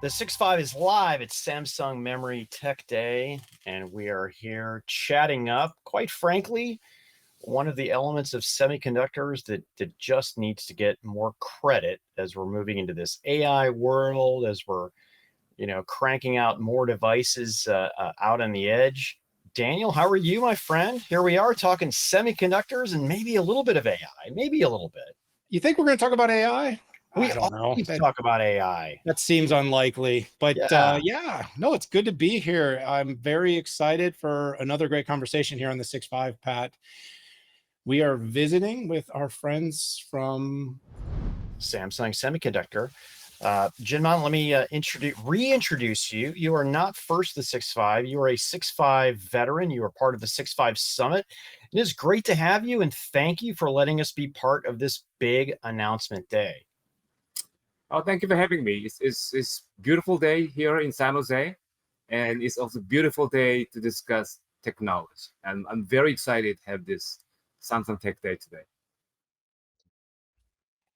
The 6.5 is live at Samsung Memory Tech Day, and we are here chatting up, quite frankly, one of the elements of semiconductors that just needs to get more credit as we're moving into this AI world, as we're, cranking out more devices out on the edge. Daniel, how are you, my friend? Here we are talking semiconductors and maybe a little bit of AI, maybe a little bit. You think we're going to talk about AI? We I don't know. always talk about AI. That seems unlikely, but Yeah. no, it's good to be here. I'm very excited for another great conversation here on the 6.5, Pat. We are visiting with our friends from Samsung Semiconductor. Jinman, let me reintroduce you. You are not first the 6.5. You are a 6.5 veteran. You are part of the 6.5 Summit. It is great to have you, and thank you for letting us be part of this big announcement day. Oh, thank you for having me. It's beautiful day here in San Jose, and it's also a beautiful day to discuss technology. And I'm very excited to have this Samsung Tech Day today.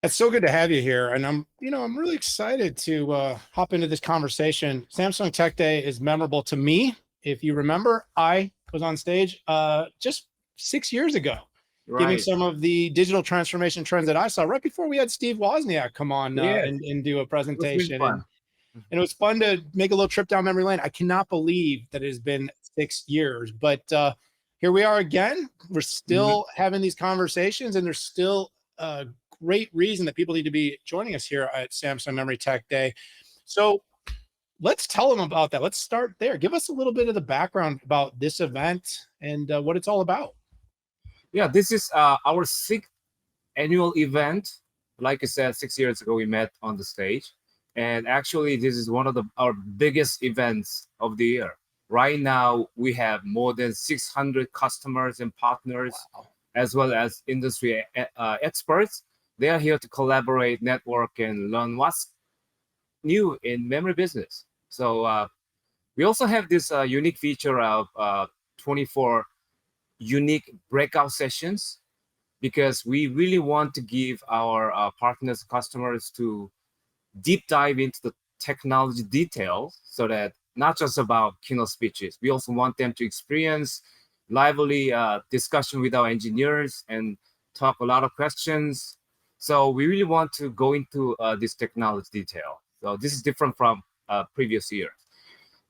It's so good to have you here, and I'm really excited to hop into this conversation. Samsung Tech Day is memorable to me. If you remember, I was on stage just 6 years ago, giving some of the digital transformation trends that I saw right before we had Steve Wozniak come on and do a presentation. It was really fun. And it was fun to make a little trip down memory lane. I cannot believe that it has been 6 years, but here we are again. We're still having these conversations, and there's still a great reason that people need to be joining us here at Samsung Memory Tech Day. So let's tell them about that. Let's start there. Give us a little bit of the background about this event and what it's all about. Yeah, this is our sixth annual event. Like I said, 6 years ago, we met on the stage. And actually, this is one of our biggest events of the year. Right now, we have more than 600 customers and partners, as well as industry experts. They are here to collaborate, network, and learn what's new in memory business. So we also have this unique feature of 24 unique breakout sessions, because we really want to give our partners, customers to deep dive into the technology details, so that not just about keynote speeches, we also want them to experience lively discussion with our engineers and talk a lot of questions. So we really want to go into this technology detail. So this is different from previous years.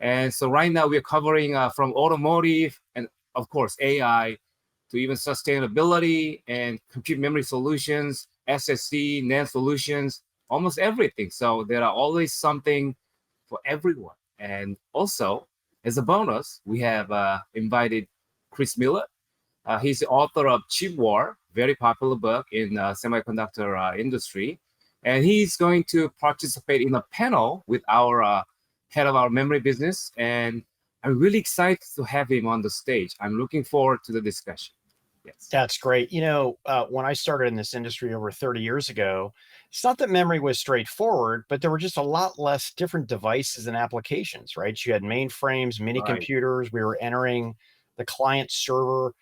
And so right now we're covering from automotive and of course AI to even sustainability and compute memory solutions, SSD, NAND solutions, almost everything. So there are always something for everyone. And also, as a bonus, we have invited Chris Miller. He's the author of Chip War, very popular book in semiconductor industry. And he's going to participate in a panel with our head of our memory business. And I'm really excited to have him on the stage. I'm looking forward to the discussion. Yes. That's great. When I started in this industry over 30 years ago, it's not that memory was straightforward, but there were just a lot less different devices and applications, right? You had mainframes, mini computers. We were entering the client server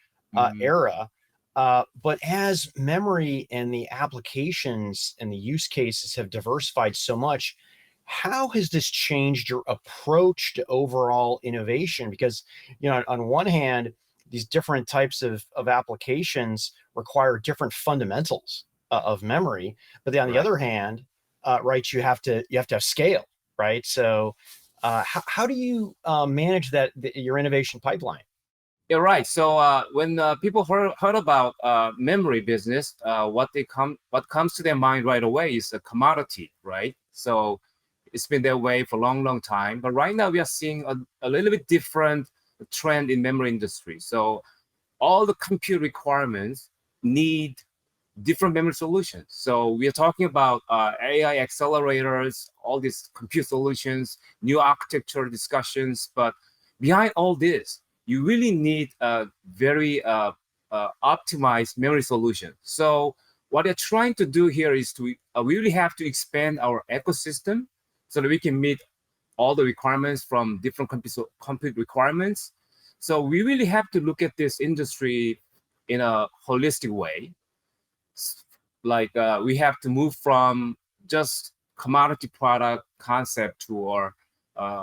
era. But as memory and the applications and the use cases have diversified so much, how has this changed your approach to overall innovation? Because, on one hand, these different types of applications require different fundamentals of memory, but then on the other hand, right, you have to have scale, right? So how do you manage your innovation pipeline? You're right. So when people heard about memory business, what comes to their mind right away is a commodity, right? So it's been that way for a long time. But right now we are seeing a little bit different trend in memory industry. So all the compute requirements need different memory solutions. So we are talking about AI accelerators, all these compute solutions, new architecture discussions. But behind all this, you really need a very optimized memory solution. So what they're trying to do here is we really have to expand our ecosystem so that we can meet all the requirements from different compute requirements. So we really have to look at this industry in a holistic way. Like we have to move from just commodity product concept to our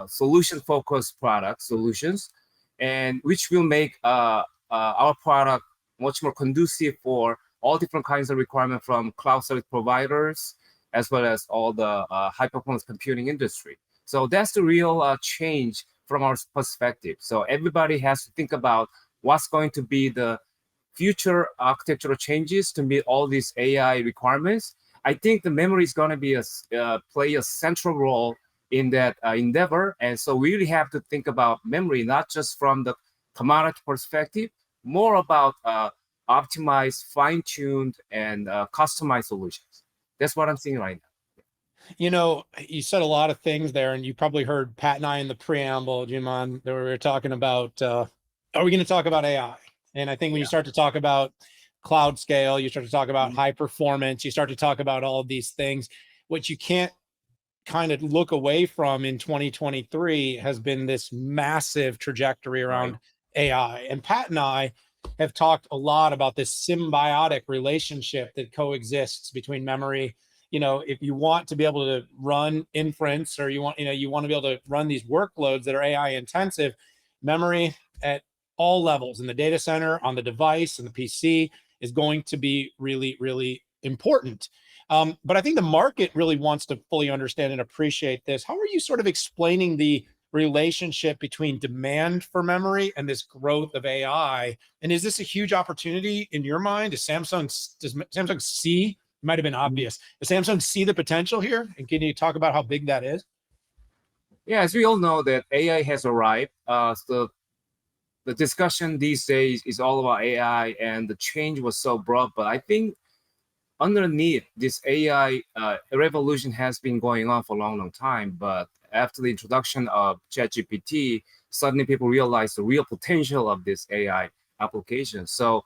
solution-focused product solutions, and which will make our product much more conducive for all different kinds of requirements from cloud service providers, as well as all the high-performance computing industry. So that's the real change from our perspective. So everybody has to think about what's going to be the future architectural changes to meet all these AI requirements. I think the memory is going to be play a central role in that endeavor. And so we really have to think about memory, not just from the commodity perspective, more about optimized, fine-tuned, and customized solutions. That's what I'm seeing right now. You know, you said a lot of things there, and you probably heard Pat and I in the preamble, Jinman, that we were talking about, are we going to talk about AI? And I think when you start to talk about cloud scale, you start to talk about high performance, you start to talk about all of these things, what you can't kind of look away from in 2023 has been this massive trajectory around AI. And Pat and I have talked a lot about this symbiotic relationship that coexists between memory. You know, if you want to be able to run inference, or you want to be able to run these workloads that are AI intensive, memory at all levels in the data center, on the device, and the PC is going to be really, really important. But I think the market really wants to fully understand and appreciate this. How are you sort of explaining the relationship between demand for memory and this growth of AI? And is this a huge opportunity in your mind? Does Samsung see, it might have been obvious, does Samsung see the potential here? And can you talk about how big that is? Yeah, as we all know that AI has arrived. So the discussion these days is all about AI, and the change was so broad. But I think underneath this AI revolution has been going on for a long, long time. But after the introduction of ChatGPT, suddenly people realized the real potential of this AI application. So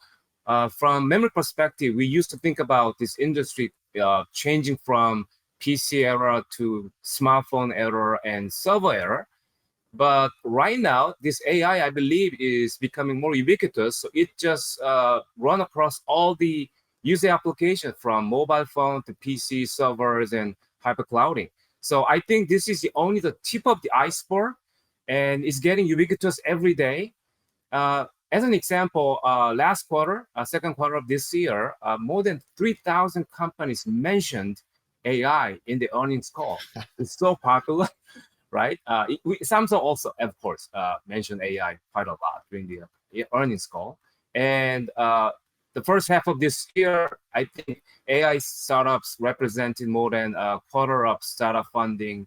from memory perspective, we used to think about this industry changing from PC era to smartphone era and server era. But right now, this AI, I believe, is becoming more ubiquitous. So it just run across all the user applications from mobile phone to PC servers and hyperclouding. So I think this is only the tip of the iceberg, and it's getting ubiquitous every day. As an example, last quarter, second quarter of this year, more than 3,000 companies mentioned AI in the earnings call. It's so popular. Right? Samsung also, of course, mentioned AI quite a lot during the earnings call. And the first half of this year, I think AI startups represented more than a quarter of startup funding.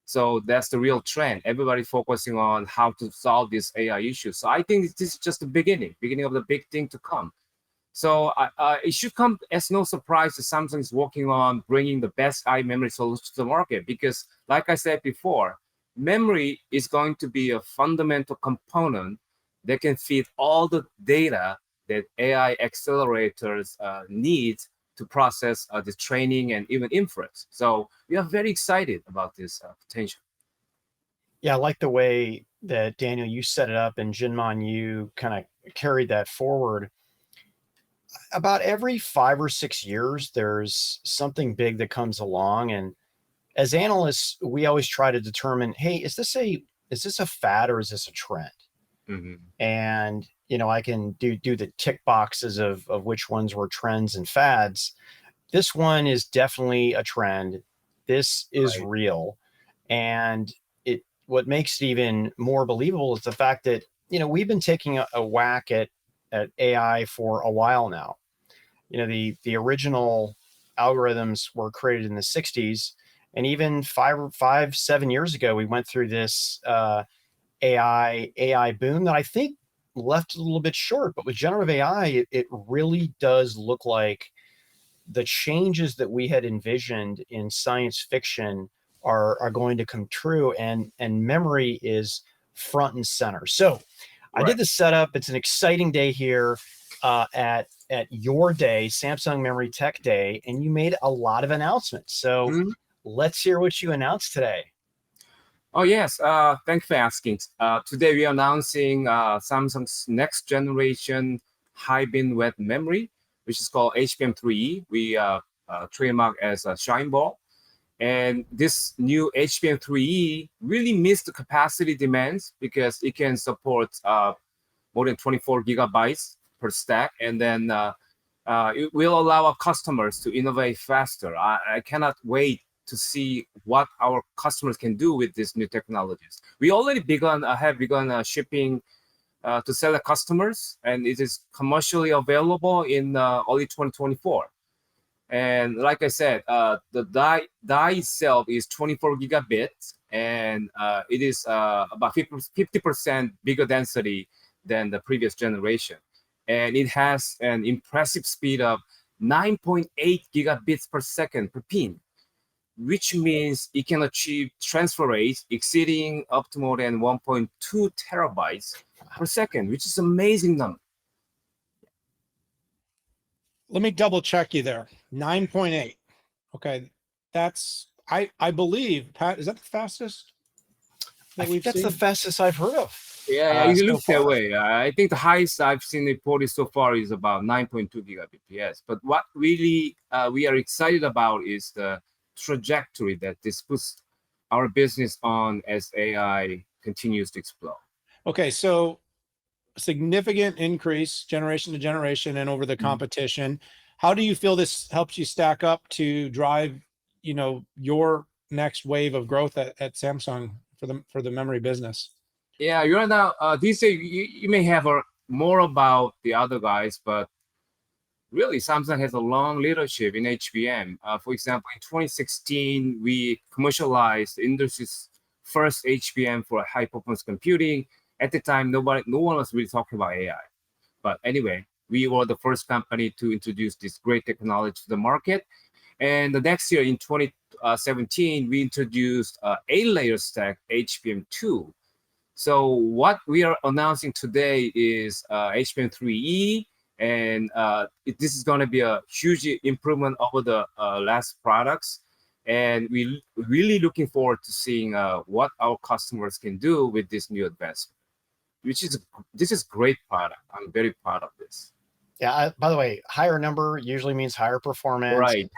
So that's the real trend. Everybody focusing on how to solve this AI issue. So I think this is just the beginning of the big thing to come. So it should come as no surprise that Samsung is working on bringing the best AI memory solution to the market, because like I said before, memory is going to be a fundamental component that can feed all the data that AI accelerators need to process the training and even inference. So we are very excited about this potential. Yeah, I like the way that, Daniel, you set it up, and Jinman, you kind of carried that forward. About every 5 or 6 years, there's something big that comes along, and as analysts, we always try to determine, hey, is this a fad or is this a trend? And I can do the tick boxes of which ones were trends and fads. This one is definitely a trend. This is real, and what makes it even more believable is the fact that we've been taking a whack at AI for a while now. The original algorithms were created in the 60s, and even 7 years ago, we went through this AI boom that I think left a little bit short. But with generative AI, it really does look like the changes that we had envisioned in science fiction are going to come true, and memory is front and center. So I did the setup. It's an exciting day here at your day, Samsung Memory Tech Day, and you made a lot of announcements. So let's hear what you announced today. Oh, yes. Thanks for asking. Today, we are announcing Samsung's next generation high bandwidth memory, which is called HPM3. We trademark as a Shine Ball. And this new HPM3E really meets the capacity demands because it can support more than 24 gigabytes per stack. And then it will allow our customers to innovate faster. I cannot wait to see what our customers can do with these new technologies. We already have begun shipping to select customers, and it is commercially available in early 2024. And like I said, the die itself is 24 gigabits, and it is about 50% bigger density than the previous generation. And it has an impressive speed of 9.8 gigabits per second per pin, which means it can achieve transfer rates exceeding up to more than 1.2 terabytes per second, which is an amazing number. Let me double check you there. 9.8. Okay. That's, I believe, Pat, is that the fastest I that think we've that's the seen? fastest I've heard of. Yeah, it so looks that far. way. I think the highest I've seen reported so far is about 9.2 gigabps. But what really we are excited about is the trajectory that this puts our business on as AI continues to explode. Okay, so significant increase generation to generation and over the competition. How do you feel this helps you stack up to drive, your next wave of growth at Samsung for the memory business? Yeah, you're now these days you may have more about the other guys, but really Samsung has a long leadership in HBM. For example, in 2016, we commercialized the industry's first HBM for high performance computing. At the time, no one was really talking about AI. But anyway, we were the first company to introduce this great technology to the market. And the next year in 2017, we introduced 8-layer stack HBM2. So what we are announcing today is HBM3E, and this is going to be a huge improvement over the last products. And we really looking forward to seeing what our customers can do with this new advancement, this is great product. I'm very proud of this. Yeah. By the way, higher number usually means higher performance. Right.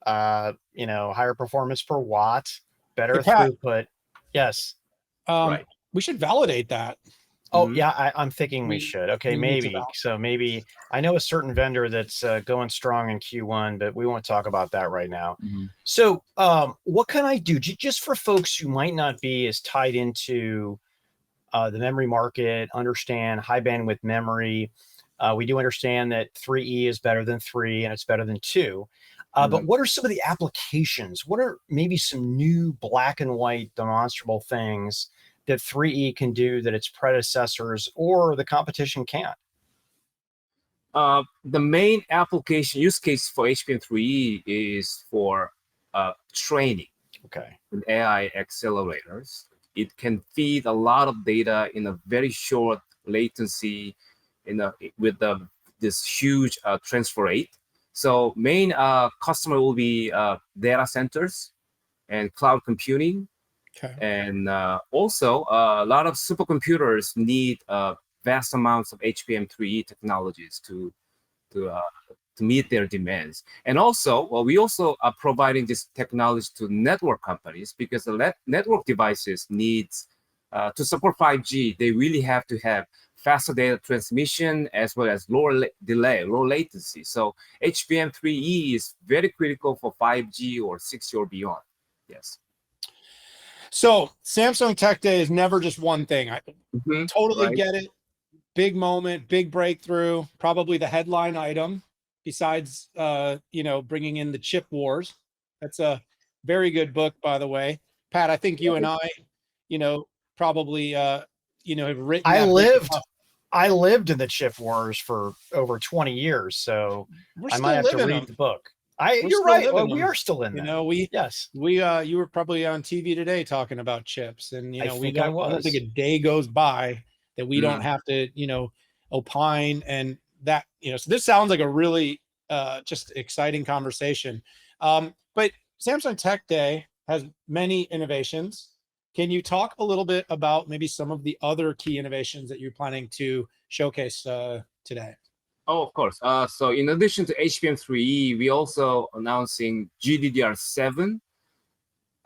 Higher performance per watt, better Hey, Pat, throughput. Yes. Right. We should validate that. Oh, yeah, I'm thinking we We- should. Okay, we need to maybe. validate. So maybe I know a certain vendor that's going strong in Q1, but we won't talk about that right now. So what can I do just for folks who might not be as tied into the memory market, understand high bandwidth memory? We do understand that 3E is better than 3 and it's better than 2. But what are some of the applications? What are maybe some new black and white demonstrable things that 3E can do that its predecessors or the competition can't? The main application use case for HBM3E is for training. Okay. With AI accelerators, it can feed a lot of data in a very short latency, with this huge transfer rate. So main customer will be data centers and cloud computing. Okay. And also a lot of supercomputers need vast amounts of HBM3E technologies to meet their demands. And also, we also are providing this technology to network companies because the network devices needs to support 5G. They really have to have faster data transmission as well as lower delay, low latency. So HBM3E is very critical for 5G or 6G or beyond. Yes. So Samsung Tech Day is never just one thing. I totally Right. get it. Big moment, big breakthrough, probably the headline item besides, bringing in the chip wars. That's a very good book, by the way. Pat, I think you and I, probably, have written I that book lived enough. I lived in the chip wars for over 20 years, so We're I might still have to living read them. the book. We're You're still right. living Well, we them. are still in them. Yes. You were probably on TV today talking about chips, and I think I I don't think was. a day goes by that we don't have to opine, and that so this sounds like a really just exciting conversation. But Samsung Tech Day has many innovations. Can you talk a little bit about maybe some of the other key innovations that you're planning to showcase today? Oh, of course. So in addition to HBM3E, we also announcing GDDR7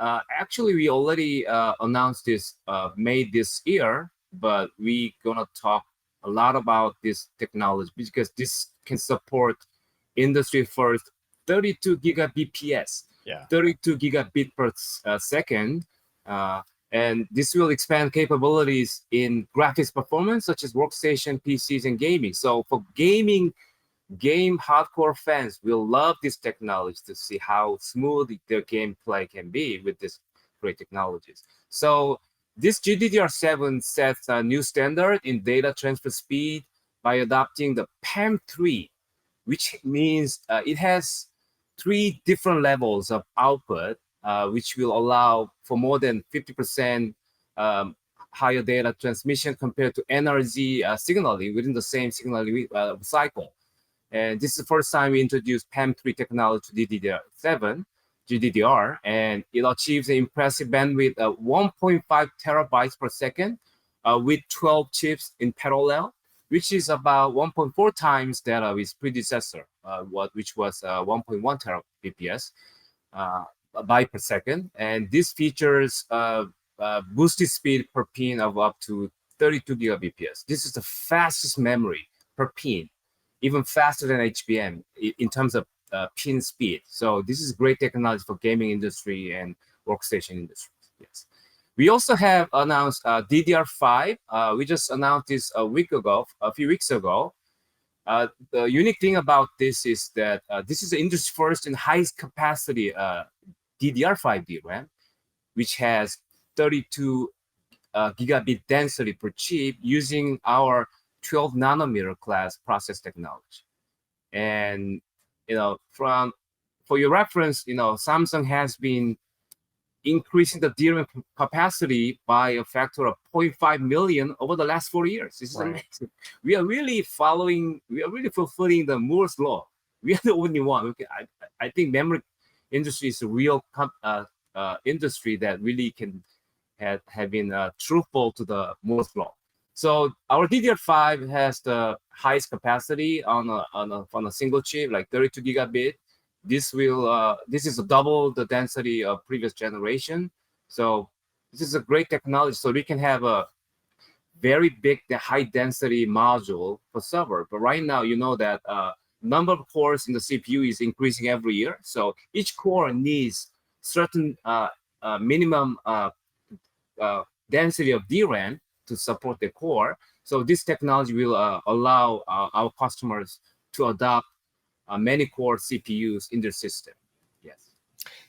Actually, we already announced this May this year, but we gonna talk a lot about this technology because this can support industry first 32 gigabps, Yeah. 32 gigabit per second, uh, and this will expand capabilities in graphics performance such as workstation, PCs, and gaming. So for game hardcore fans will love this technology to see how smooth their gameplay can be with this great technologies. So this GDDR7 sets a new standard in data transfer speed by adopting the PAM3, which means it has 3 different levels of output, which will allow for more than 50% higher data transmission compared to NRZ signaling within the same signaling cycle. And this is the first time we introduced PAM3 technology to DDR7, GDDR, and it achieves an impressive bandwidth of 1.5 terabytes per second with 12 chips in parallel, which is about 1.4 times that of its predecessor, which was 1.1 terabps byte per second. And this features boosted speed per pin of up to 32 gigabps. This is the fastest memory per pin, even faster than HBM in terms of pin speed. So this is great technology for gaming industry and workstation industries. Yes. We also have announced DDR5. We just announced this a few weeks ago. The unique thing about this is that this is the industry first and highest capacity DDR5 DRAM, which has 32 gigabit density per chip using our 12 nanometer class process technology. And for your reference, Samsung has been increasing the DRAM capacity by a factor of 0.5 million over the last 4 years. This is amazing. We are really fulfilling the Moore's law. We are the only one. I think memory industry is a real industry that really can have been truthful to the Moore's law. So our DDR5 has the highest capacity on a single chip, like 32 gigabit. This is double the density of previous generation. So this is a great technology. So we can have a very big, high density module for server. But right now, you know that number of cores in the CPU is increasing every year. So each core needs certain minimum density of DRAM to support the core. So this technology will allow our customers to adopt many core CPUs in their system. Yes.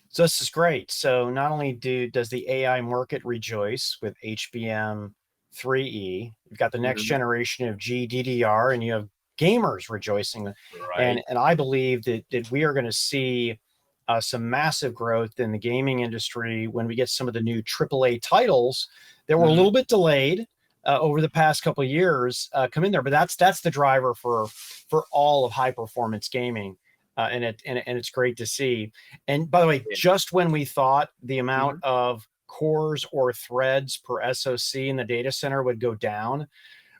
So this is great. So not only does the AI market rejoice with HBM3E, you've got the next generation of GDDR, and you have gamers rejoicing. Right. And I believe that we are going to see some massive growth in the gaming industry when we get some of the new AAA titles that were a little bit delayed over the past couple of years come in there. But that's the driver for all of high performance gaming. And it's great to see. And by the way, just when we thought the amount of cores or threads per SoC in the data center would go down,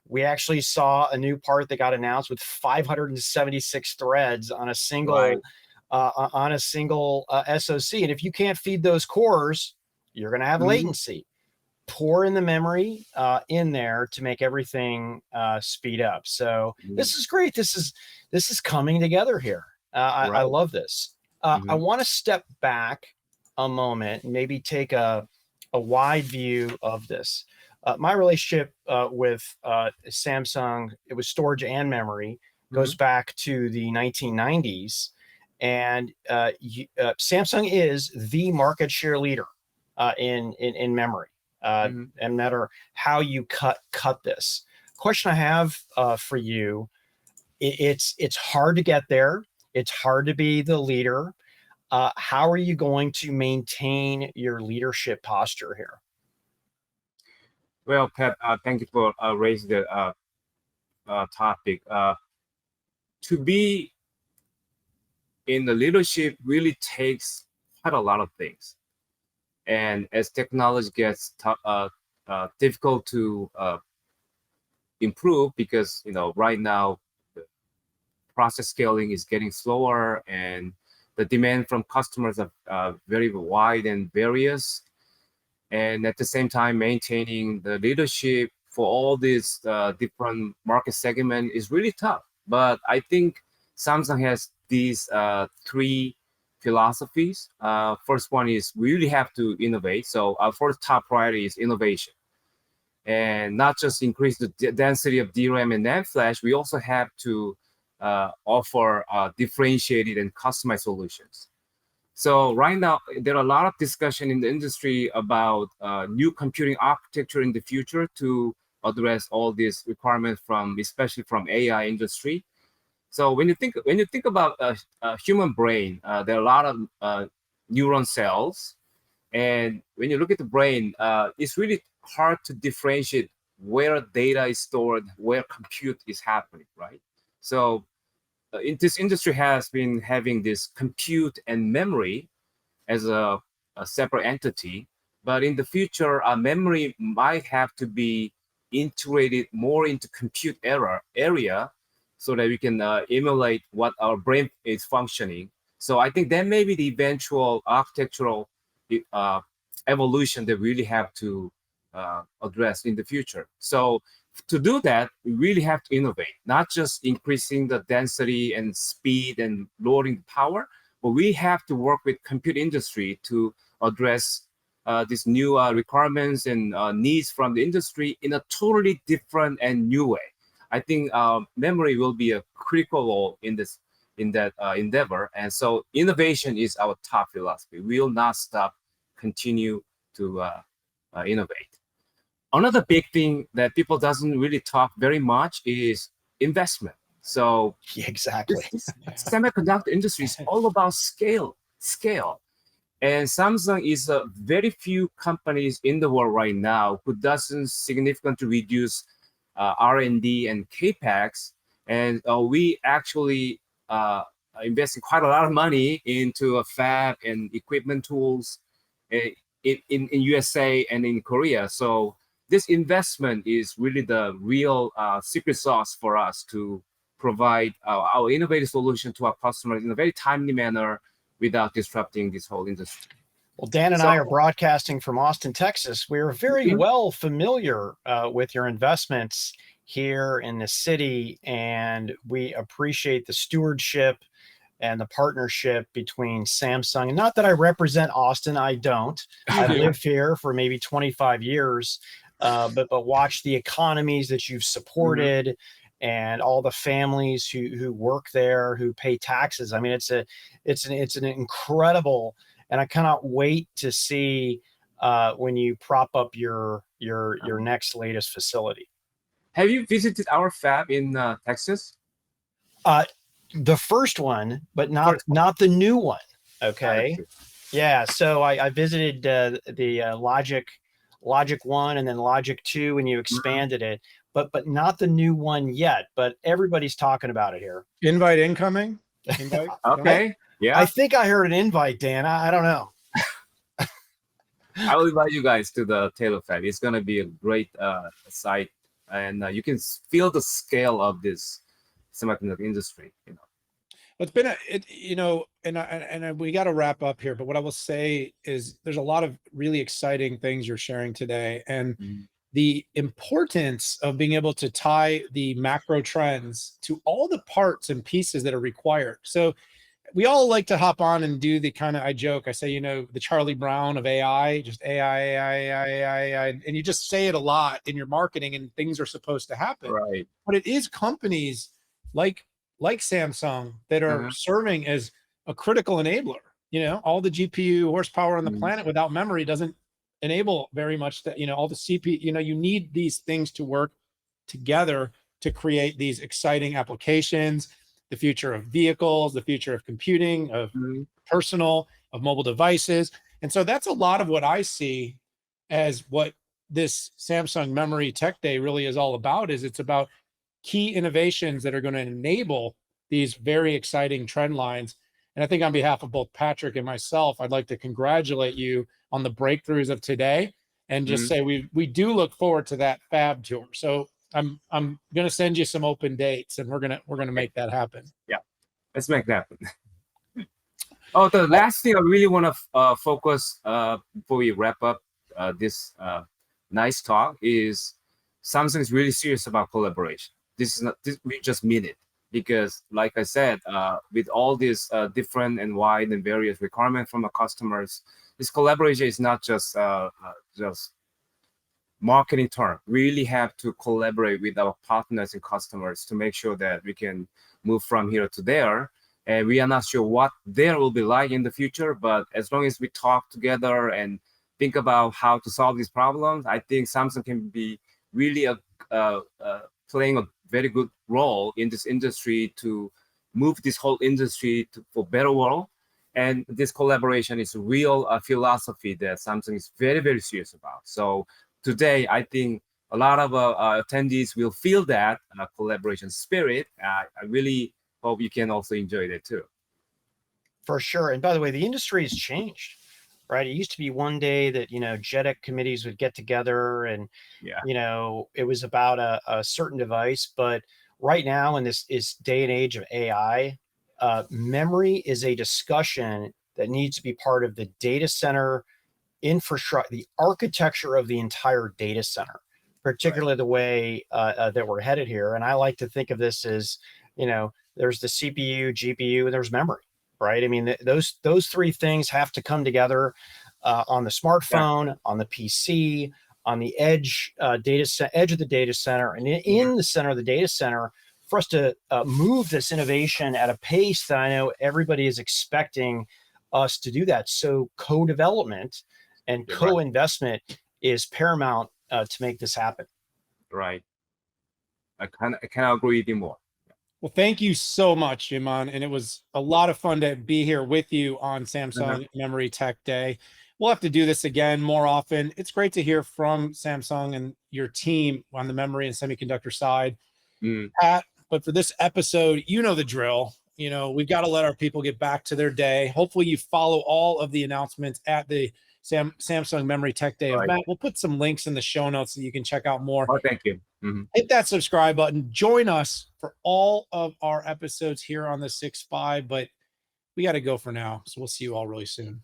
we actually saw a new part that got announced with 576 threads on a single SoC. And if you can't feed those cores, you're going to have latency. Pour in the memory in there to make everything speed up. So this is great. This is coming together here. I love this. I want to step back a moment and maybe take a wide view of this. My relationship with Samsung, it was storage and memory, goes back to the 1990s. And Samsung is the market share leader in memory. And no matter how you cut this. Question I have for you, it's hard to get there. It's hard to be the leader. How are you going to maintain your leadership posture here? Well, Pat, thank you for raising the topic. To be in the leadership really takes quite a lot of things. And as technology gets difficult to improve, because right now the process scaling is getting slower, and the demand from customers are very wide and various, and at the same time maintaining the leadership for all these different market segment is really tough. But I think Samsung has these three philosophies. First one is we really have to innovate. So our first top priority is innovation, and not just increase the density of DRAM and NAND flash. We also have to offer differentiated and customized solutions. So right now, there are a lot of discussion in the industry about new computing architecture in the future to address all these requirements especially from AI industry. So when you think about a human brain, there are a lot of neuron cells, and when you look at the brain, it's really hard to differentiate where data is stored, where compute is happening, right? So this industry has been having this compute and memory as a separate entity, but in the future, memory might have to be integrated more into compute area so that we can emulate what our brain is functioning. So I think that may be the eventual architectural evolution that we really have to address in the future. So to do that, we really have to innovate, not just increasing the density and speed and lowering the power, but we have to work with compute industry to address these new requirements and needs from the industry in a totally different and new way. I think memory will be a critical role in that endeavor, and so innovation is our top philosophy. We will not stop, continue to innovate. Another big thing that people doesn't really talk very much is investment. So Yeah, exactly. this semiconductor industry is all about scale. And Samsung is a very few companies in the world right now who doesn't significantly reduce R&D and capex. And we actually investing quite a lot of money into a fab and equipment tools in USA and in Korea. So this investment is really the real secret sauce for us to provide our innovative solution to our customers in a very timely manner without disrupting this whole industry. Well, Dan and I are broadcasting from Austin, Texas. We're very well familiar with your investments here in the city, and we appreciate the stewardship and the partnership between Samsung. And not that I represent Austin, I don't. I've lived here for maybe 25 years, but watch the economies that you've supported and all the families who work there, who pay taxes. I mean, it's an incredible, and I cannot wait to see when you prop up your next latest facility. Have you visited our fab in Texas? The first one, but not the new one. Okay. Yeah. So I visited the Logic 1 and then Logic 2 when you expanded it, but not the new one yet. But everybody's talking about it here. Invite incoming. Invite. Okay. Yeah. I think I heard an invite, Dan. I don't know. I will invite you guys to the Taylor Fab. It's going to be a great site, and you can feel the scale of this semiconductor industry. It's been and we got to wrap up here. But what I will say is, there's a lot of really exciting things you're sharing today, and the importance of being able to tie the macro trends to all the parts and pieces that are required. So we all like to hop on and do the kind of, I joke, I say, the Charlie Brown of AI, just AI, and you just say it a lot in your marketing, and things are supposed to happen. Right. But it is companies like Samsung that are serving as a critical enabler. All the GPU horsepower on the planet without memory doesn't enable very much that, all the CPU, you need these things to work together to create these exciting applications, the future of vehicles, the future of computing, of personal, of mobile devices. And so that's a lot of what I see as what this Samsung Memory Tech Day really is all about. It's about key innovations that are going to enable these very exciting trend lines. And I think on behalf of both Patrick and myself, I'd like to congratulate you on the breakthroughs of today, and just say we do look forward to that fab tour. So I'm going to send you some open dates, and we're going to make that happen. Yeah, let's make that happen. Oh, the last thing I really want to focus before we wrap up this nice talk is Samsung is really serious about collaboration. This is not this, we just mean it because, like I said, with all these different and wide and various requirements from our customers, this collaboration is not just marketing term. We really have to collaborate with our partners and customers to make sure that we can move from here to there. And we are not sure what there will be like in the future, but as long as we talk together and think about how to solve these problems, I think Samsung can be really playing a very good role in this industry to move this whole industry for better world. And this collaboration is a real philosophy that Samsung is very, very serious about. So today, I think a lot of attendees will feel that collaboration spirit. I really hope you can also enjoy that too. For sure. And by the way, the industry has changed, right? It used to be one day that, JEDEC committees would get together and, Yeah, it was about a certain device. But right now, in this day and age of AI, memory is a discussion that needs to be part of the data center infrastructure, the architecture of the entire data center, particularly the way that we're headed here. And I like to think of this as, there's the CPU, GPU, and there's memory, right? I mean, those three things have to come together on the yeah, smartphone, on the PC, on the edge edge of the data center, and in the center of the data center. For us to move this innovation at a pace that I know everybody is expecting us to do that. So co-development and you're right. co-investment is paramount to make this happen. Right. I cannot agree with you more. Well, thank you so much, Jinman. And it was a lot of fun to be here with you on Samsung Memory Tech Day. We'll have to do this again more often. It's great to hear from Samsung and your team on the memory and semiconductor side. Pat, but for this episode, you know the drill. We've got to let our people get back to their day. Hopefully you follow all of the announcements at the Samsung Memory Tech Day event. We'll put some links in the show notes so you can check out more. Oh, thank you. Hit that subscribe button. Join us for all of our episodes here on the 6.5, but we got to go for now. So we'll see you all really soon.